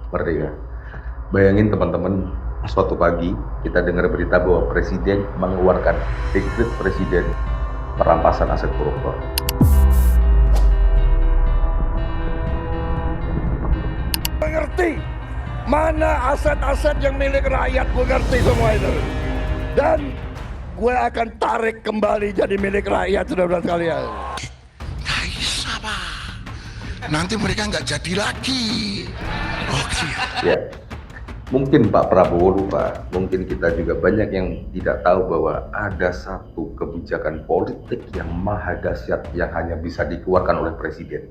Merdeka. Bayangin teman-teman, suatu pagi kita dengar berita bahwa presiden mengeluarkan dekret presiden perampasan aset koruptor. Mengerti mana aset-aset yang milik rakyat, gue ngerti semua itu. Dan gue akan tarik kembali jadi milik rakyat, saudara-saudara sekalian. Nggak bisa, Pak. Nanti mereka nggak jadi lagi. Oh gitu. Ya, mungkin Pak Prabowo lupa, mungkin kita juga banyak yang tidak tahu bahwa ada satu kebijakan politik yang maha dahsyat yang hanya bisa dikeluarkan oleh presiden,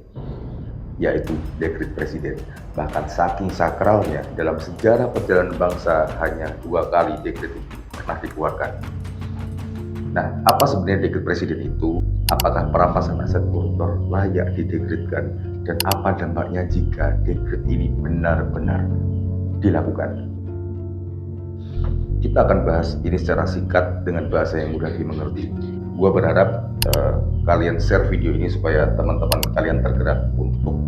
yaitu dekret presiden. Bahkan saking sakralnya, dalam sejarah perjalanan bangsa hanya 2 kali dekret itu pernah dikeluarkan. Nah, apa sebenarnya dekret presiden itu? Apakah perampasan aset koruptor layak didekretkan? Dan apa dampaknya jika dekret ini benar-benar dilakukan? Kita akan bahas ini secara singkat dengan bahasa yang mudah dimengerti. Gua berharap kalian share video ini supaya teman-teman kalian tergerak untuk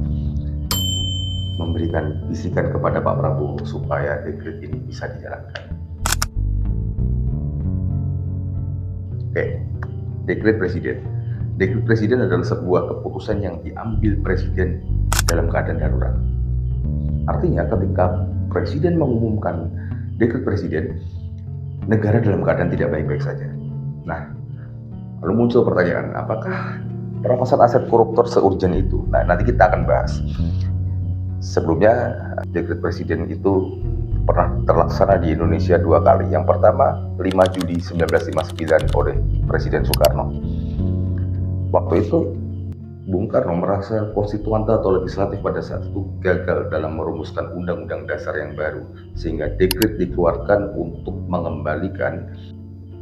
memberikan bisikan kepada Pak Prabowo supaya dekret ini bisa dijalankan. Oke, dekret presiden. Dekret presiden adalah sebuah keputusan yang diambil presiden dalam keadaan darurat. Artinya ketika presiden mengumumkan dekret presiden, negara dalam keadaan tidak baik-baik saja. Nah, lalu muncul pertanyaan, apakah perampasan aset koruptor seurgen itu? Nah, nanti kita akan bahas. Sebelumnya, dekret presiden itu pernah terlaksana di Indonesia 2 kali. Yang pertama, 5 Juli 1959 oleh Presiden Soekarno. Waktu itu, Bung Karno merasa konstituante atau legislatif pada saat itu gagal dalam merumuskan undang-undang dasar yang baru, sehingga dekret dikeluarkan untuk mengembalikan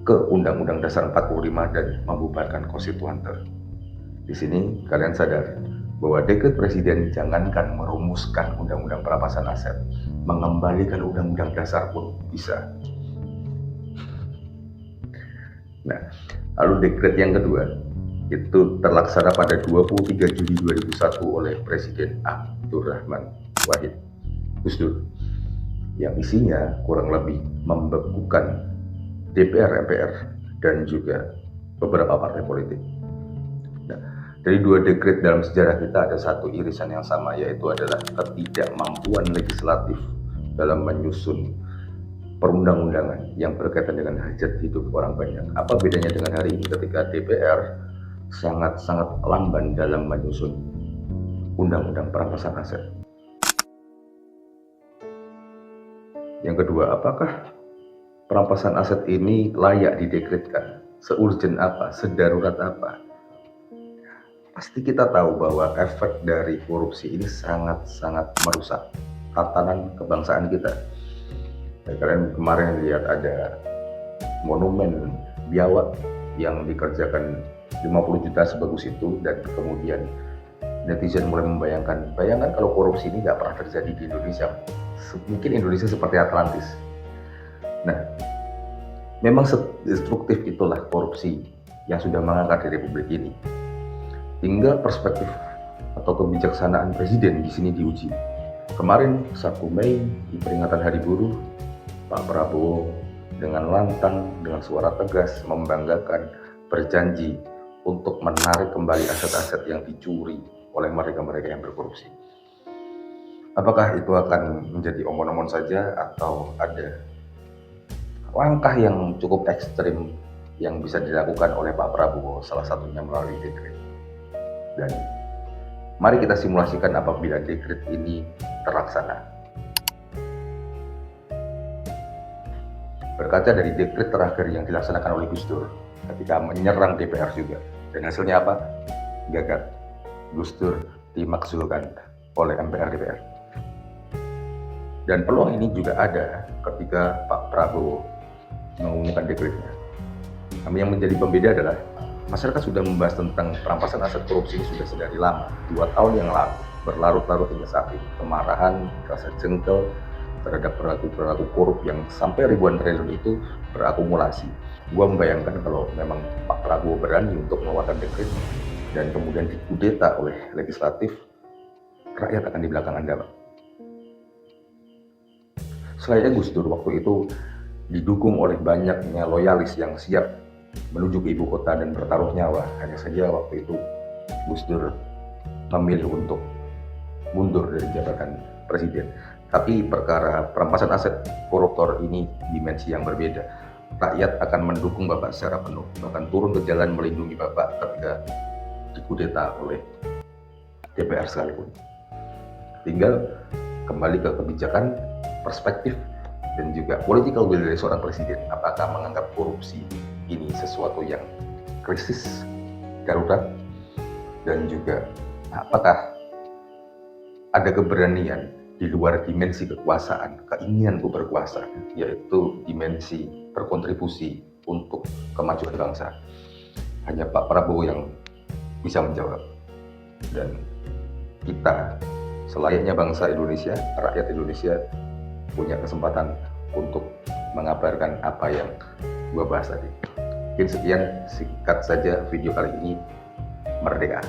ke Undang-Undang Dasar 45 dan membubarkan konstituante. Di sini kalian sadar bahwa dekret presiden jangankan merumuskan undang-undang perampasan aset, mengembalikan undang-undang dasar pun bisa. Nah, lalu dekret yang kedua itu terlaksana pada 23 Juli 2001 oleh Presiden Abdurrahman Wahid Gus Dur, yang isinya kurang lebih membekukan DPR, MPR, dan juga beberapa partai politik. Nah, dari 2 dekret dalam sejarah kita ada satu irisan yang sama, yaitu adalah ketidakmampuan legislatif dalam menyusun perundang-undangan yang berkaitan dengan hajat hidup orang banyak. Apa bedanya dengan hari ini ketika DPR sangat-sangat lamban dalam menyusun undang-undang perampasan aset? Yang kedua, apakah perampasan aset ini layak didekretkan? Seurgen apa? Sedarurat apa? Pasti kita tahu bahwa efek dari korupsi ini sangat-sangat merusak tatanan kebangsaan kita. Dan kalian kemarin lihat ada monumen biawak yang dikerjakan 50 juta sebagus itu, dan kemudian netizen mulai membayangkan, bayangkan kalau korupsi ini nggak pernah terjadi di Indonesia, mungkin Indonesia seperti Atlantis. Nah, memang destruktif itulah korupsi yang sudah mengangkat di Republik ini. Tinggal perspektif atau kebijaksanaan presiden di sini diuji. Kemarin 1 Mei di peringatan Hari Buruh, Pak Prabowo dengan lantang, dengan suara tegas, membanggakan, berjanji untuk menarik kembali aset-aset yang dicuri oleh mereka-mereka yang berkorupsi. Apakah itu akan menjadi omon-omon saja atau ada langkah yang cukup ekstrim yang bisa dilakukan oleh Pak Prabowo, salah satunya melalui dekret? Dan mari kita simulasikan apabila dekret ini terlaksana. Berkaca dari dekret terakhir yang dilaksanakan oleh Gus Dur ketika menyerang DPR juga, dan hasilnya apa? Gagal. Gus Dur dimakzulkan oleh MPR DPR. Dan peluang ini juga ada ketika Pak Prabowo mengumumkan dekretnya. Namun yang menjadi pembeda adalah masyarakat sudah membahas tentang perampasan aset korupsi ini sudah dari lama, 2 tahun yang lalu, berlarut-larut hingga saat ini. Kemarahan, rasa jengkel terhadap perilaku korup yang sampai ribuan triliun itu berakumulasi. Gua membayangkan kalau memang Pak Prabowo berani untuk mengeluarkan dekret dan kemudian dikudeta oleh legislatif, rakyat akan di belakang Anda, Pak. Selayaknya Gus Dur waktu itu didukung oleh banyaknya loyalis yang siap menuju ke ibu kota dan bertaruh nyawa. Hanya saja waktu itu Gus Dur memilih untuk mundur dari jabatan presiden. Tapi perkara perampasan aset koruptor ini dimensi yang berbeda. Rakyat akan mendukung Bapak secara penuh, bahkan turun ke jalan melindungi Bapak ketika dikudeta oleh DPR sekalipun. Tinggal kembali ke kebijakan, perspektif, dan juga political will dari seorang presiden. Apakah menganggap korupsi ini sesuatu yang krisis, darurat, dan juga apakah ada keberanian di luar dimensi kekuasaan, keinginanku berkuasa, yaitu dimensi berkontribusi untuk kemajuan bangsa. Hanya Pak Prabowo yang bisa menjawab. Dan kita, selayaknya bangsa Indonesia, rakyat Indonesia, punya kesempatan untuk mengabarkan apa yang gua bahas tadi. Mungkin sekian, singkat saja video kali ini. Merdeka!